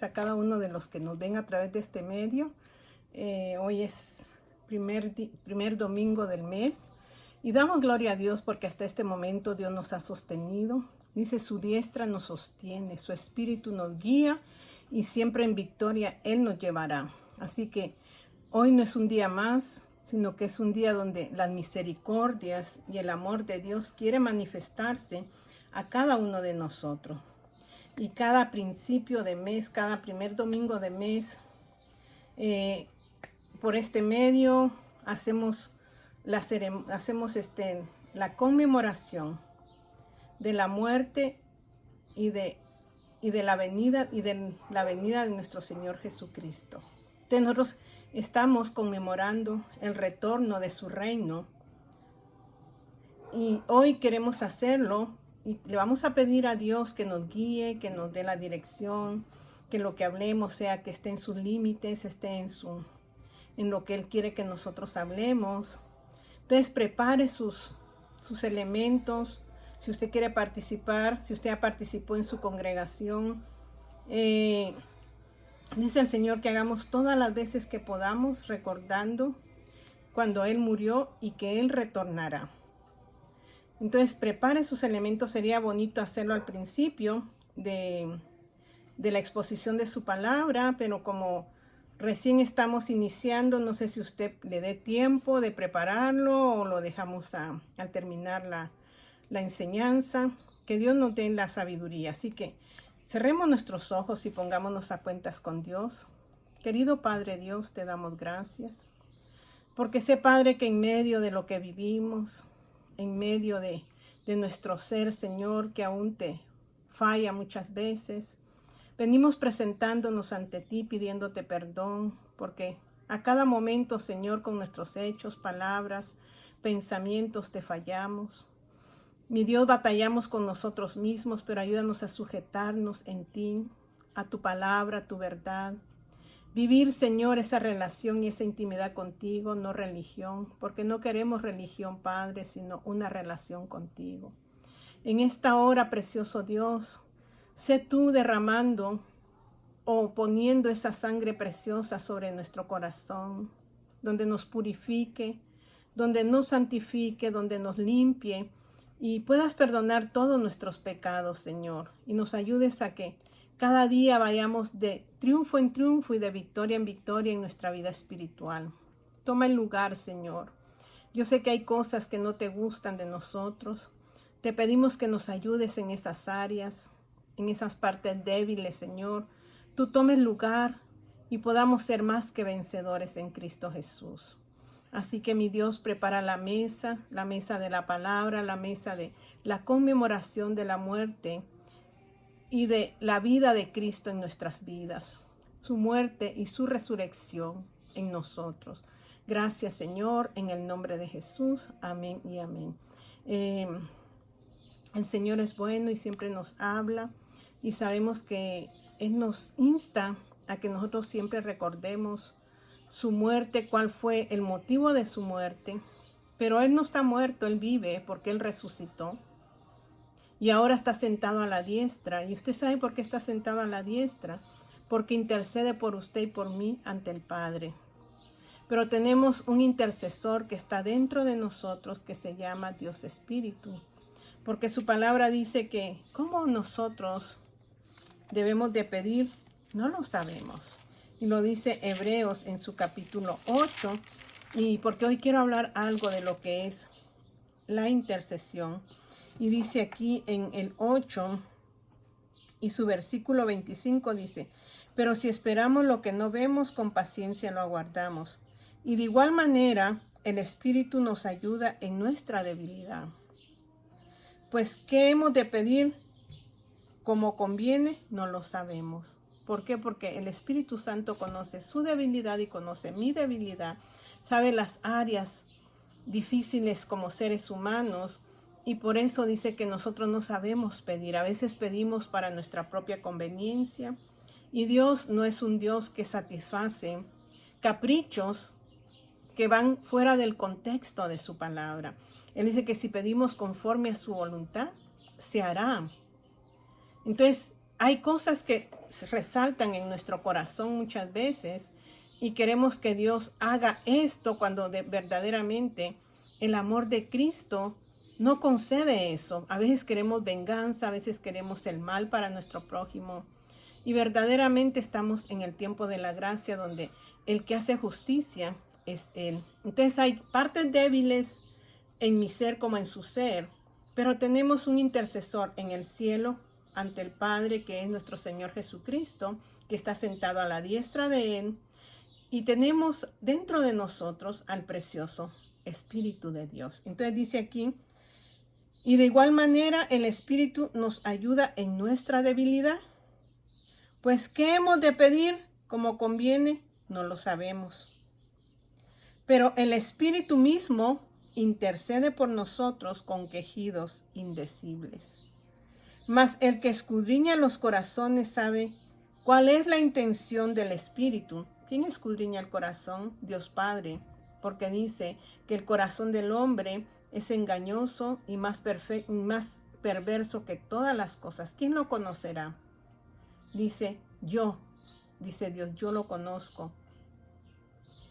A cada uno de los que nos ven a través de este medio. Hoy es primer domingo del mes y damos gloria a Dios porque hasta este momento Dios nos ha sostenido. Dice, su diestra nos sostiene, su espíritu nos guía y siempre en victoria Él nos llevará. Así que hoy no es un día más, sino que es un día donde las misericordias y el amor de Dios quiere manifestarse a cada uno de nosotros. Y cada principio de mes, cada primer domingo de mes, por este medio hacemos la conmemoración de la muerte y de la venida de nuestro Señor Jesucristo. Entonces nosotros estamos conmemorando el retorno de su reino y hoy queremos hacerlo. Y le vamos a pedir a Dios que nos guíe, que nos dé la dirección, que lo que hablemos sea que esté en sus límites, esté en lo que Él quiere que nosotros hablemos. Entonces prepare sus elementos. Si usted quiere participar, si usted ya participó en su congregación, dice el Señor que hagamos todas las veces que podamos, recordando cuando Él murió y que Él retornará. Entonces prepare sus elementos. Sería bonito hacerlo al principio de la exposición de su palabra, pero como recién estamos iniciando, no sé si usted le dé tiempo de prepararlo o lo dejamos al terminar la enseñanza. Que Dios nos dé la sabiduría. Así que cerremos nuestros ojos y pongámonos a cuentas con Dios. Querido Padre Dios, te damos gracias, porque sé, Padre, que en medio de lo que vivimos, en medio de nuestro ser, Señor, que aún te falla muchas veces, venimos presentándonos ante ti, pidiéndote perdón, porque a cada momento, Señor, con nuestros hechos, palabras, pensamientos, te fallamos. Mi Dios, batallamos con nosotros mismos, pero ayúdanos a sujetarnos en ti, a tu palabra, a tu verdad. Vivir, Señor, esa relación y esa intimidad contigo, no religión, porque no queremos religión, Padre, sino una relación contigo. En esta hora, precioso Dios, sé tú derramando o poniendo esa sangre preciosa sobre nuestro corazón, donde nos purifique, donde nos santifique, donde nos limpie y puedas perdonar todos nuestros pecados, Señor, y nos ayudes a que cada día vayamos de triunfo en triunfo y de victoria en victoria en nuestra vida espiritual. Toma el lugar, Señor. Yo sé que hay cosas que no te gustan de nosotros. Te pedimos que nos ayudes en esas áreas, en esas partes débiles, Señor. Tú tomes lugar y podamos ser más que vencedores en Cristo Jesús. Así que mi Dios, prepara la mesa de la palabra, la mesa de la conmemoración de la muerte y de la vida de Cristo en nuestras vidas, su muerte y su resurrección en nosotros. Gracias, Señor, en el nombre de Jesús. Amén y amén. El Señor es bueno y siempre nos habla y sabemos que Él nos insta a que nosotros siempre recordemos su muerte, cuál fue el motivo de su muerte. Pero Él no está muerto, Él vive porque Él resucitó. Y ahora está sentado a la diestra. ¿Y usted sabe por qué está sentado a la diestra? Porque intercede por usted y por mí ante el Padre. Pero tenemos un intercesor que está dentro de nosotros que se llama Dios Espíritu. Porque su palabra dice que ¿cómo nosotros debemos de pedir? No lo sabemos. Y lo dice Hebreos en su capítulo 8. Y porque hoy quiero hablar algo de lo que es la intercesión. Y dice aquí en el 8 y su versículo 25 dice, pero si esperamos lo que no vemos, con paciencia lo aguardamos. Y de igual manera, el Espíritu nos ayuda en nuestra debilidad. Pues, ¿qué hemos de pedir? Como conviene, no lo sabemos. ¿Por qué? Porque el Espíritu Santo conoce su debilidad y conoce mi debilidad. Sabe las áreas difíciles como seres humanos. Y por eso dice que nosotros no sabemos pedir. A veces pedimos para nuestra propia conveniencia. Y Dios no es un Dios que satisface caprichos que van fuera del contexto de su palabra. Él dice que si pedimos conforme a su voluntad, se hará. Entonces, hay cosas que resaltan en nuestro corazón muchas veces y queremos que Dios haga esto cuando verdaderamente el amor de Cristo no concede eso. A veces queremos venganza, a veces queremos el mal para nuestro prójimo. Y verdaderamente estamos en el tiempo de la gracia donde el que hace justicia es Él. Entonces hay partes débiles en mi ser como en su ser, pero tenemos un intercesor en el cielo ante el Padre, que es nuestro Señor Jesucristo, que está sentado a la diestra de Él. Y tenemos dentro de nosotros al precioso Espíritu de Dios. Entonces dice aquí, y de igual manera el Espíritu nos ayuda en nuestra debilidad. Pues, ¿qué hemos de pedir como conviene? No lo sabemos. Pero el Espíritu mismo intercede por nosotros con quejidos indecibles. Mas el que escudriña los corazones sabe cuál es la intención del Espíritu. ¿Quién escudriña el corazón? Dios Padre, porque dice que el corazón del hombre es engañoso y más perverso que todas las cosas. ¿Quién lo conocerá? Dice Dios, yo lo conozco.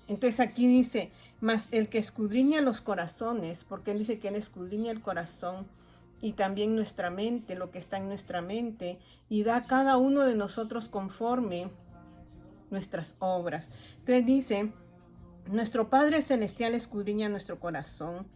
Entonces aquí dice, mas el que escudriña los corazones, porque él dice que él escudriña el corazón y también nuestra mente, lo que está en nuestra mente, y da a cada uno de nosotros conforme nuestras obras. Entonces dice, nuestro Padre Celestial escudriña nuestro corazón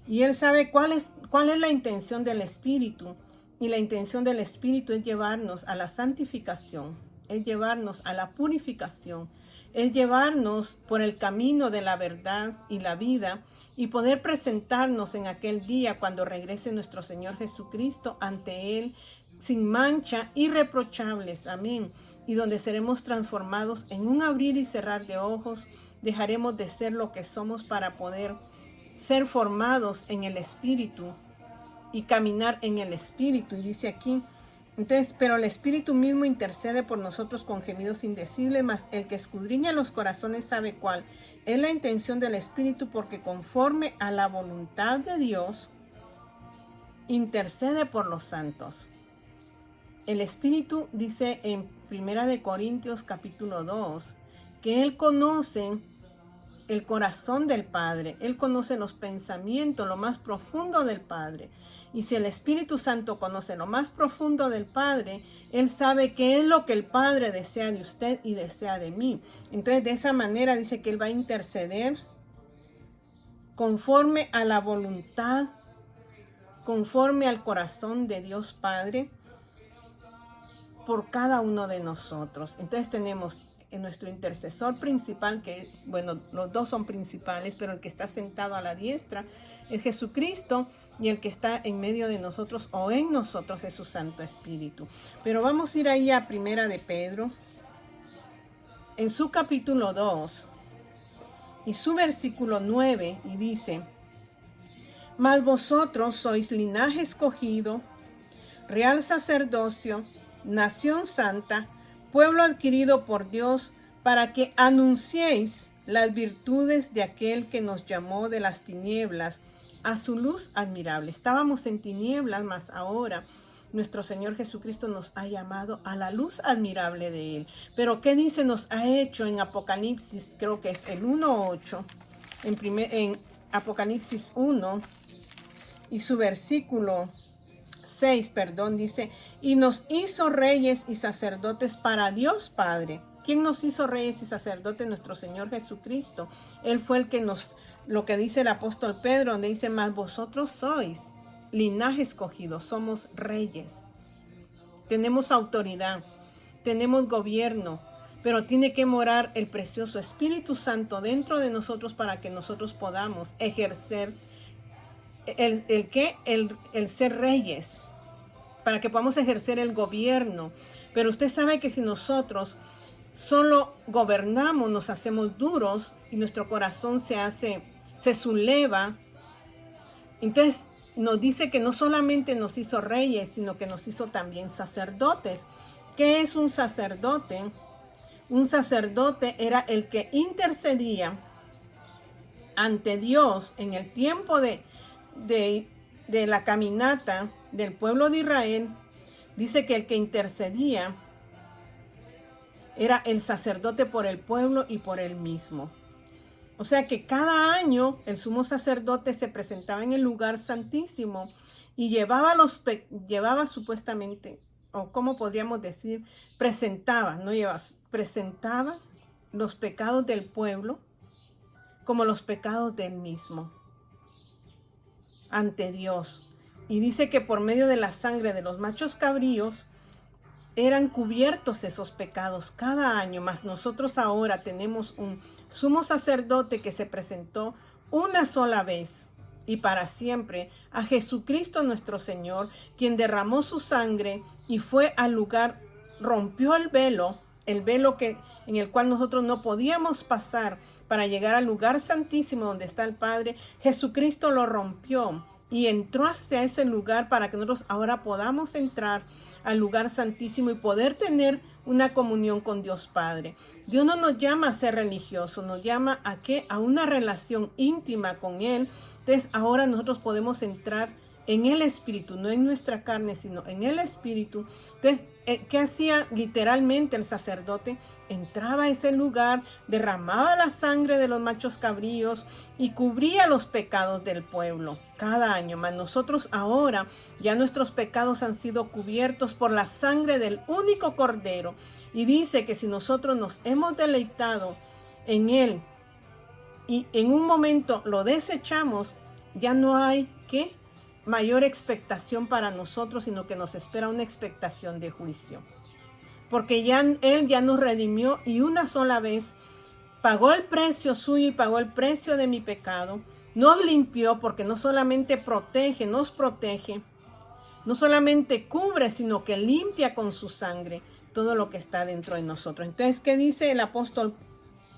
y Él sabe cuál es la intención del Espíritu. Y la intención del Espíritu es llevarnos a la santificación, es llevarnos a la purificación, es llevarnos por el camino de la verdad y la vida y poder presentarnos en aquel día cuando regrese nuestro Señor Jesucristo ante Él sin mancha, irreprochables, amén, y donde seremos transformados en un abrir y cerrar de ojos, dejaremos de ser lo que somos para poder ser formados en el Espíritu y caminar en el Espíritu. Y dice aquí, entonces, pero el Espíritu mismo intercede por nosotros con gemidos indecibles, mas el que escudriña los corazones sabe cuál es la intención del Espíritu, porque conforme a la voluntad de Dios, intercede por los santos. El Espíritu dice en 1 Corintios capítulo 2, que Él conoce el corazón del Padre, Él conoce los pensamientos, lo más profundo del Padre. Y si el Espíritu Santo conoce lo más profundo del Padre, Él sabe qué es lo que el Padre desea de usted y desea de mí. Entonces, de esa manera dice que Él va a interceder conforme a la voluntad, conforme al corazón de Dios Padre, por cada uno de nosotros. Entonces tenemos en nuestro intercesor principal, que, bueno, los dos son principales, pero el que está sentado a la diestra es Jesucristo, y el que está en medio de nosotros o en nosotros es su Santo Espíritu. Pero vamos a ir ahí a Primera de Pedro, en su capítulo 2, y su versículo 9, y dice, mas vosotros sois linaje escogido, real sacerdocio, nación santa, pueblo adquirido por Dios, para que anunciéis las virtudes de aquel que nos llamó de las tinieblas a su luz admirable. Estábamos en tinieblas, mas ahora nuestro Señor Jesucristo nos ha llamado a la luz admirable de Él. Pero ¿qué dice? Nos ha hecho en Apocalipsis, creo que es el 1:8, en Apocalipsis 1 y su versículo 6, dice, y nos hizo reyes y sacerdotes para Dios Padre. ¿Quién nos hizo reyes y sacerdotes? Nuestro Señor Jesucristo. Él fue el que lo que dice el apóstol Pedro, donde dice, mas vosotros sois linaje escogido, somos reyes. Tenemos autoridad, tenemos gobierno, pero tiene que morar el precioso Espíritu Santo dentro de nosotros para que nosotros podamos ejercer el ser reyes, para que podamos ejercer el gobierno. Pero usted sabe que si nosotros solo gobernamos, nos hacemos duros y nuestro corazón se subleva, entonces nos dice que no solamente nos hizo reyes, sino que nos hizo también sacerdotes. ¿Qué es un sacerdote? Un sacerdote era el que intercedía ante Dios en el tiempo de la caminata del pueblo de Israel, dice que el que intercedía era el sacerdote por el pueblo y por él mismo. O sea que cada año el sumo sacerdote se presentaba en el lugar santísimo y llevaba supuestamente, o cómo podríamos decir, presentaba los pecados del pueblo como los pecados del mismo ante Dios. Y dice que por medio de la sangre de los machos cabríos eran cubiertos esos pecados cada año, mas nosotros ahora tenemos un sumo sacerdote que se presentó una sola vez y para siempre, a Jesucristo nuestro Señor, quien derramó su sangre y fue al lugar, rompió el velo en el cual nosotros no podíamos pasar para llegar al lugar santísimo donde está el Padre. Jesucristo lo rompió y entró hacia ese lugar para que nosotros ahora podamos entrar al lugar santísimo y poder tener una comunión con Dios Padre. Dios no nos llama a ser religiosos, nos llama a ¿qué? A una relación íntima con Él. Entonces ahora nosotros podemos entrar en el Espíritu, no en nuestra carne, sino en el Espíritu. Entonces, ¿qué hacía literalmente el sacerdote? Entraba a ese lugar, derramaba la sangre de los machos cabríos y cubría los pecados del pueblo cada año. Mas nosotros ahora ya nuestros pecados han sido cubiertos por la sangre del único Cordero. Y dice que si nosotros nos hemos deleitado en Él y en un momento lo desechamos, ya no hay ¿qué? Mayor expectación para nosotros, sino que nos espera una expectación de juicio. Porque Él ya nos redimió y una sola vez pagó el precio suyo y pagó el precio de mi pecado. Nos limpió porque no solamente nos protege, no solamente cubre, sino que limpia con su sangre todo lo que está dentro de nosotros. Entonces, ¿qué dice el apóstol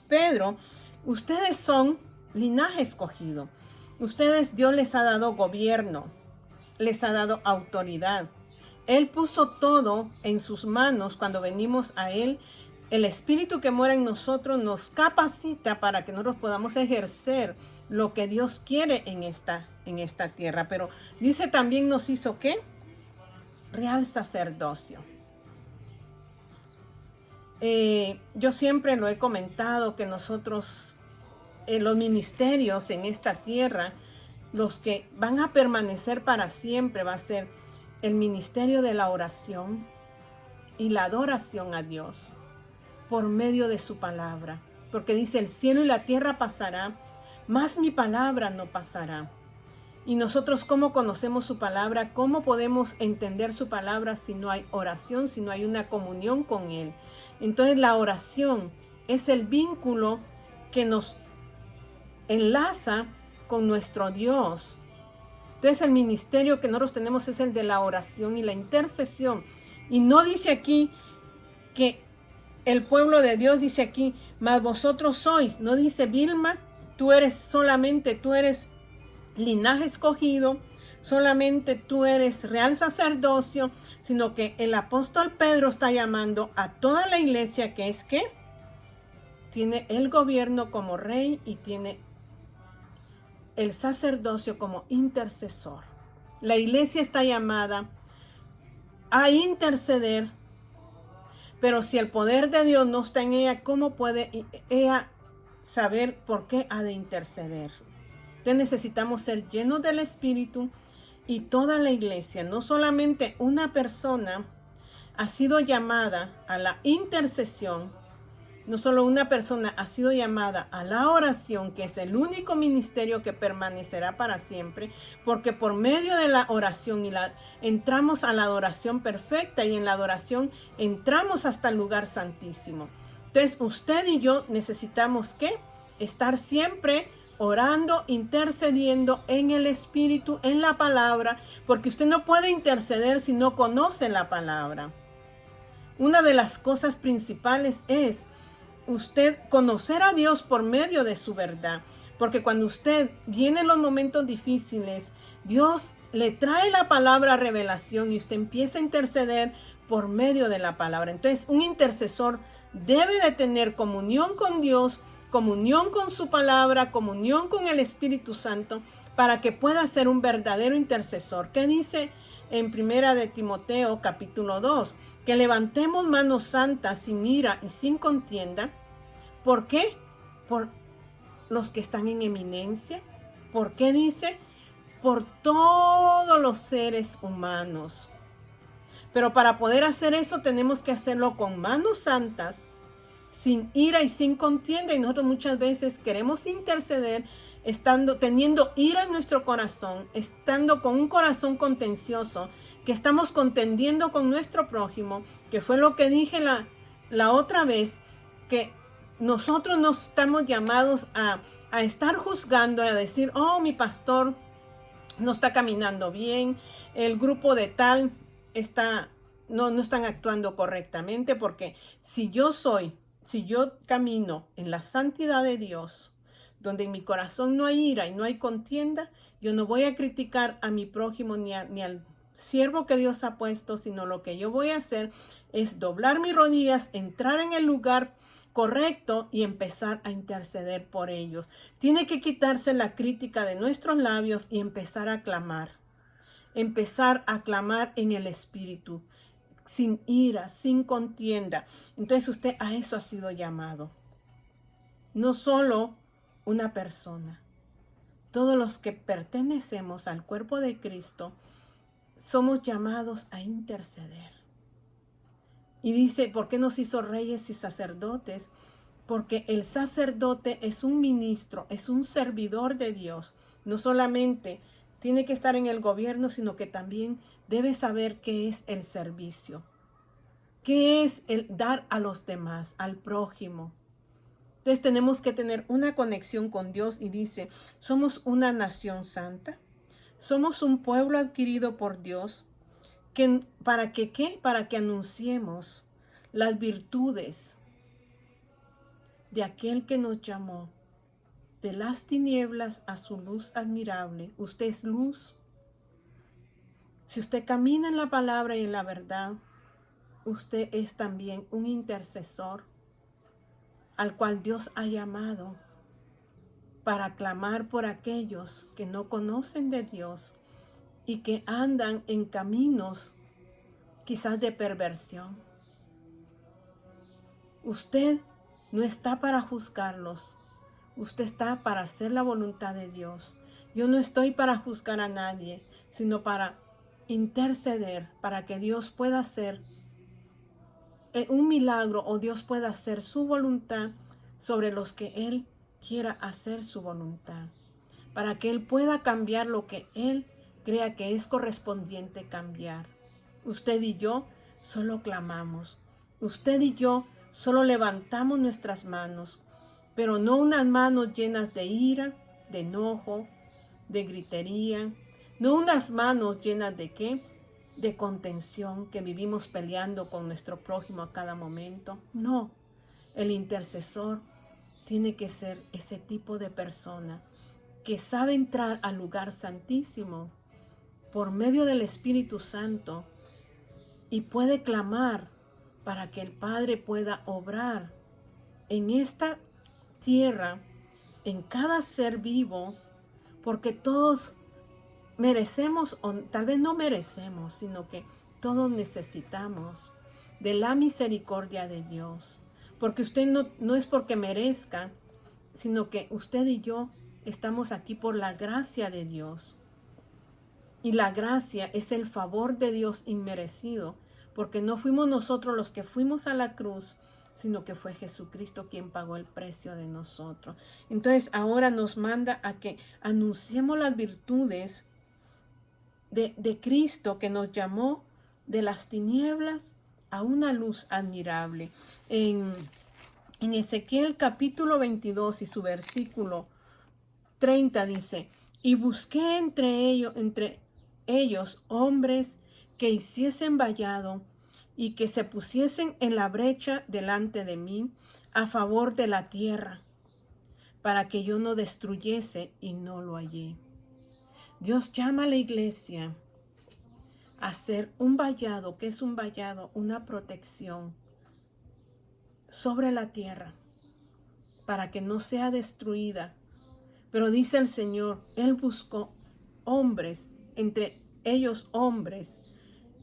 Pedro? Ustedes son linaje escogido. Ustedes, Dios les ha dado gobierno, les ha dado autoridad. Él puso todo en sus manos cuando venimos a Él. El Espíritu que mora en nosotros nos capacita para que nosotros podamos ejercer lo que Dios quiere en esta tierra. Pero dice también nos hizo ¿qué? Real sacerdocio. Yo siempre lo he comentado que nosotros, los ministerios en esta tierra, los que van a permanecer para siempre va a ser el ministerio de la oración y la adoración a Dios por medio de su palabra. Porque dice, el cielo y la tierra pasará, mas mi palabra no pasará. Y nosotros, ¿cómo conocemos su palabra? ¿Cómo podemos entender su palabra si no hay oración, si no hay una comunión con Él? Entonces la oración es el vínculo que nos enlaza con nuestro Dios. Entonces el ministerio que nosotros tenemos es el de la oración y la intercesión. Y no dice aquí que el pueblo de Dios, dice aquí, mas vosotros sois. No dice Vilma, tú eres linaje escogido, solamente tú eres real sacerdocio, sino que el apóstol Pedro está llamando a toda la iglesia que es que tiene el gobierno como rey y tiene el sacerdocio como intercesor. La iglesia está llamada a interceder, pero si el poder de Dios no está en ella, ¿cómo puede ella saber por qué ha de interceder? Entonces necesitamos ser llenos del Espíritu y toda la iglesia, no solamente una persona ha sido llamada a la intercesión, no solo una persona ha sido llamada a la oración, que es el único ministerio que permanecerá para siempre, porque por medio de la oración entramos a la adoración perfecta y en la adoración entramos hasta el lugar santísimo. Entonces usted y yo necesitamos ¿qué? Estar siempre orando, intercediendo en el Espíritu, en la palabra, porque usted no puede interceder si no conoce la palabra. Una de las cosas principales es usted conocer a Dios por medio de su verdad, porque cuando usted viene en los momentos difíciles, Dios le trae la palabra revelación y usted empieza a interceder por medio de la palabra. Entonces, un intercesor debe de tener comunión con Dios, comunión con su palabra, comunión con el Espíritu Santo, para que pueda ser un verdadero intercesor. ¿Qué dice en Primera de Timoteo capítulo 2, que levantemos manos santas sin ira y sin contienda. ¿Por qué? Por los que están en eminencia. ¿Por qué dice? Por todos los seres humanos. Pero para poder hacer eso tenemos que hacerlo con manos santas, sin ira y sin contienda. Y nosotros muchas veces queremos interceder teniendo ira en nuestro corazón, estando con un corazón contencioso, que estamos contendiendo con nuestro prójimo, que fue lo que dije la otra vez, que nosotros no estamos llamados a estar juzgando, a decir, oh, mi pastor no está caminando bien, el grupo de tal no están actuando correctamente, porque si yo camino en la santidad de Dios, donde en mi corazón no hay ira y no hay contienda, yo no voy a criticar a mi prójimo ni al siervo que Dios ha puesto, sino lo que yo voy a hacer es doblar mis rodillas, entrar en el lugar correcto y empezar a interceder por ellos. Tiene que quitarse la crítica de nuestros labios y empezar a clamar en el Espíritu, sin ira, sin contienda. Entonces usted a eso ha sido llamado. No solo una persona. Todos los que pertenecemos al cuerpo de Cristo somos llamados a interceder. Y dice, ¿por qué nos hizo reyes y sacerdotes? Porque el sacerdote es un ministro, es un servidor de Dios. No solamente tiene que estar en el gobierno, sino que también debe saber qué es el servicio. ¿Qué es el dar a los demás, al prójimo? Entonces tenemos que tener una conexión con Dios y dice, somos una nación santa, somos un pueblo adquirido por Dios, ¿para qué? Para que anunciemos las virtudes de aquel que nos llamó de las tinieblas a su luz admirable. Usted es luz. Si usted camina en la palabra y en la verdad, usted es también un intercesor al cual Dios ha llamado para clamar por aquellos que no conocen de Dios y que andan en caminos quizás de perversión. Usted no está para juzgarlos, usted está para hacer la voluntad de Dios. Yo no estoy para juzgar a nadie, sino para interceder, para que Dios pueda hacer un milagro o Dios pueda hacer su voluntad sobre los que Él quiera hacer su voluntad, para que Él pueda cambiar lo que Él crea que es correspondiente cambiar. Usted y yo solo clamamos, usted y yo solo levantamos nuestras manos, pero no unas manos llenas de ira, de enojo, de gritería, no unas manos llenas de ¿qué? De contención, que vivimos peleando con nuestro prójimo a cada momento. No, el intercesor tiene que ser ese tipo de persona que sabe entrar al lugar santísimo por medio del Espíritu Santo y puede clamar para que el Padre pueda obrar en esta tierra, en cada ser vivo, porque todos merecemos, o tal vez no merecemos, sino que todos necesitamos de la misericordia de Dios. Porque usted no es porque merezca, sino que usted y yo estamos aquí por la gracia de Dios. Y la gracia es el favor de Dios inmerecido, porque no fuimos nosotros los que fuimos a la cruz, sino que fue Jesucristo quien pagó el precio de nosotros. Entonces ahora nos manda a que anunciemos las virtudes de Cristo, que nos llamó de las tinieblas a una luz admirable. En Ezequiel capítulo 22 y su versículo 30 dice, y busqué entre ellos hombres que hiciesen vallado y que se pusiesen en la brecha delante de mí a favor de la tierra, para que yo no destruyese, y no lo hallé. Dios llama a la iglesia a hacer un vallado. ¿Qué es un vallado? Una protección sobre la tierra para que no sea destruida. Pero dice el Señor, Él buscó hombres, entre ellos hombres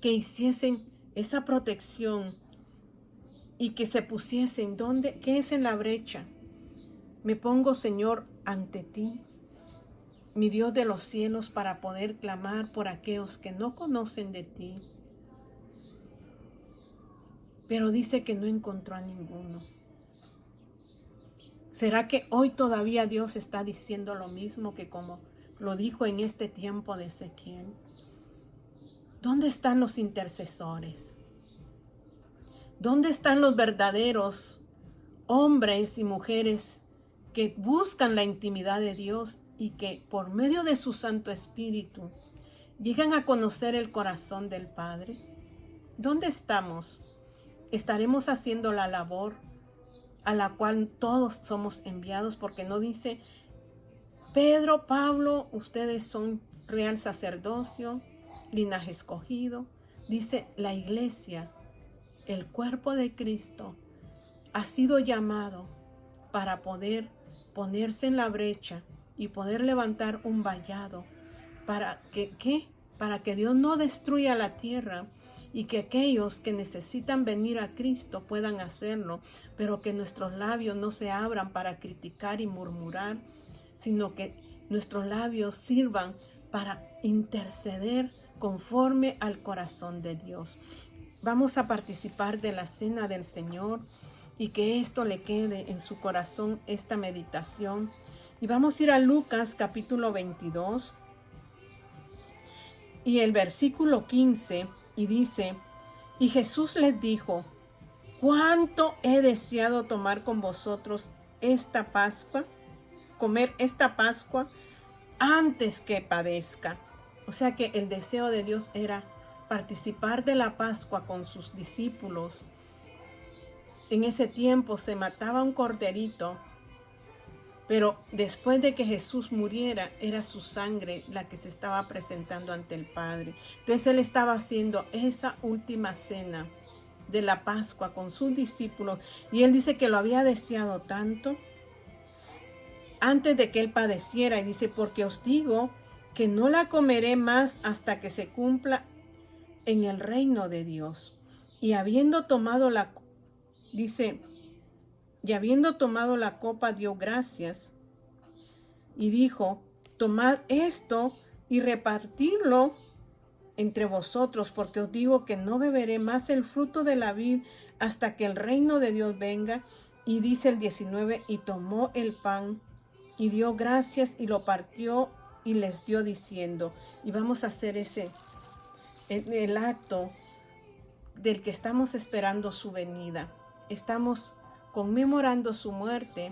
que hiciesen esa protección y que se pusiesen, ¿dónde? ¿Qué es en la brecha? Me pongo, Señor, ante ti, mi Dios de los cielos, para poder clamar por aquellos que no conocen de ti. Pero dice que no encontró a ninguno. ¿Será que hoy todavía Dios está diciendo lo mismo que como lo dijo en este tiempo de Ezequiel? ¿Dónde están los intercesores? ¿Dónde están los verdaderos hombres y mujeres que buscan la intimidad de Dios y que por medio de su Santo Espíritu llegan a conocer el corazón del Padre? ¿Dónde estamos? ¿Estaremos haciendo la labor a la cual todos somos enviados? Porque no dice, Pedro, Pablo, ustedes son real sacerdocio, linaje escogido. Dice, la iglesia, el cuerpo de Cristo, ha sido llamado para poder ponerse en la brecha y poder levantar un vallado para que, ¿qué? Para que Dios no destruya la tierra y que aquellos que necesitan venir a Cristo puedan hacerlo, pero que nuestros labios no se abran para criticar y murmurar, sino que nuestros labios sirvan para interceder conforme al corazón de Dios. Vamos a participar de la cena del Señor y que esto le quede en su corazón, esta meditación. Y vamos a ir a Lucas capítulo 22 y el versículo 15, y dice, y Jesús les dijo, ¿cuánto he deseado tomar con vosotros esta Pascua, comer esta Pascua antes que padezca? O sea que el deseo de Dios era participar de la Pascua con sus discípulos. En ese tiempo se mataba un corderito, pero después de que Jesús muriera, era su sangre la que se estaba presentando ante el Padre. Entonces Él estaba haciendo esa última cena de la Pascua con sus discípulos, y Él dice que lo había deseado tanto antes de que Él padeciera, y dice, porque os digo que no la comeré más hasta que se cumpla en el reino de Dios. Y habiendo tomado la copa, dio gracias y dijo, tomad esto y repartidlo entre vosotros, porque os digo que no beberé más el fruto de la vid hasta que el reino de Dios venga. Y dice el 19, y tomó el pan y dio gracias y lo partió y les dio diciendo, y vamos a hacer el acto del que estamos esperando su venida. Estamos conmemorando su muerte,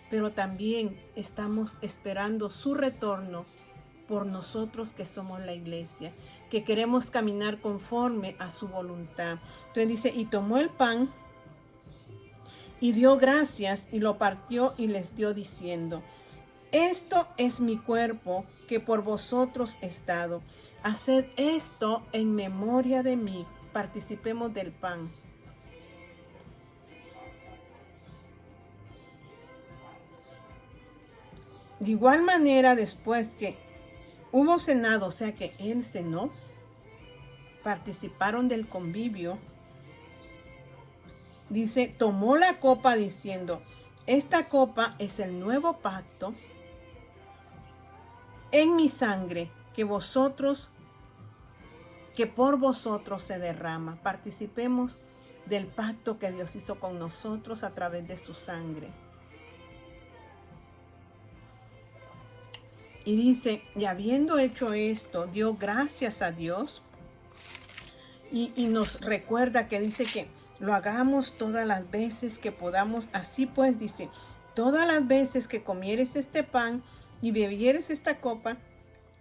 pero también estamos esperando su retorno por nosotros que somos la iglesia, que queremos caminar conforme a su voluntad. Entonces dice, y tomó el pan y dio gracias y lo partió y les dio diciendo, esto es mi cuerpo que por vosotros es dado. Haced esto en memoria de mí. Participemos del pan. De igual manera, después que hubo cenado, o sea que Él cenó, participaron del convivio. Dice, tomó la copa diciendo, esta copa es el nuevo pacto en mi sangre que por vosotros se derrama. Participemos del pacto que Dios hizo con nosotros a través de su sangre. Y dice, y habiendo hecho esto, dio gracias a Dios y nos recuerda que dice que lo hagamos todas las veces que podamos. Así pues, dice, todas las veces que comieres este pan y bebieres esta copa,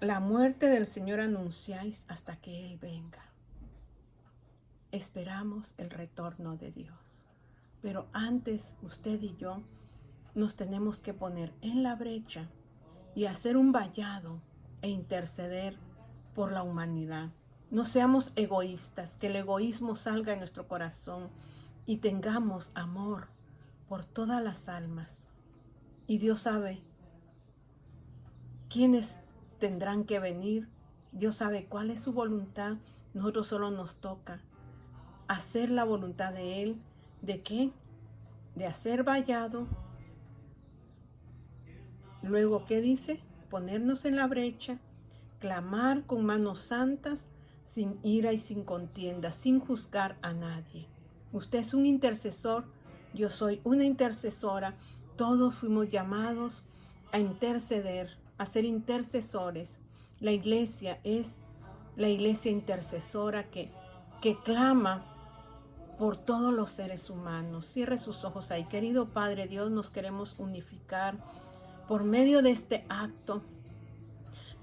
la muerte del Señor anunciáis hasta que Él venga. Esperamos el retorno de Dios. Pero antes, usted y yo nos tenemos que poner en la brecha y hacer un vallado e interceder por la humanidad. No seamos egoístas, que el egoísmo salga de nuestro corazón y tengamos amor por todas las almas. Y Dios sabe quiénes tendrán que venir. Dios sabe cuál es su voluntad, Nosotros solo nos toca hacer la voluntad de Él. ¿De qué? De hacer vallado. Luego, ¿qué dice? Ponernos en la brecha, clamar con manos santas, sin ira y sin contienda, sin juzgar a nadie. Usted es un intercesor, yo soy una intercesora. Todos fuimos llamados a interceder, a ser intercesores. La iglesia es la iglesia intercesora que clama por todos los seres humanos. Cierre sus ojos ahí. Querido Padre Dios, nos queremos unificar por medio de este acto,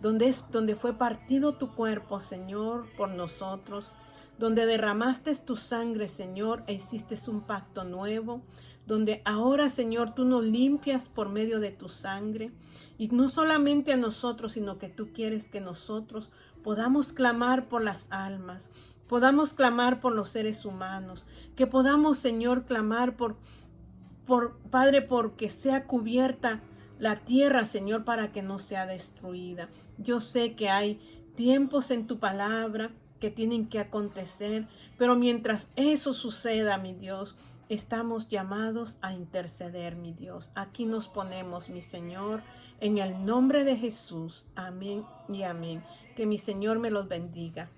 donde fue partido tu cuerpo, Señor, por nosotros, donde derramaste tu sangre, Señor, e hiciste un pacto nuevo, donde ahora, Señor, tú nos limpias por medio de tu sangre, y no solamente a nosotros, sino que tú quieres que nosotros podamos clamar por las almas, podamos clamar por los seres humanos, que podamos, Señor, clamar por Padre, porque sea cubierta la tierra, Señor, para que no sea destruida. Yo sé que hay tiempos en tu palabra que tienen que acontecer, pero mientras eso suceda, mi Dios, estamos llamados a interceder, mi Dios. Aquí nos ponemos, mi Señor, en el nombre de Jesús. Amén y amén. Que mi Señor me los bendiga.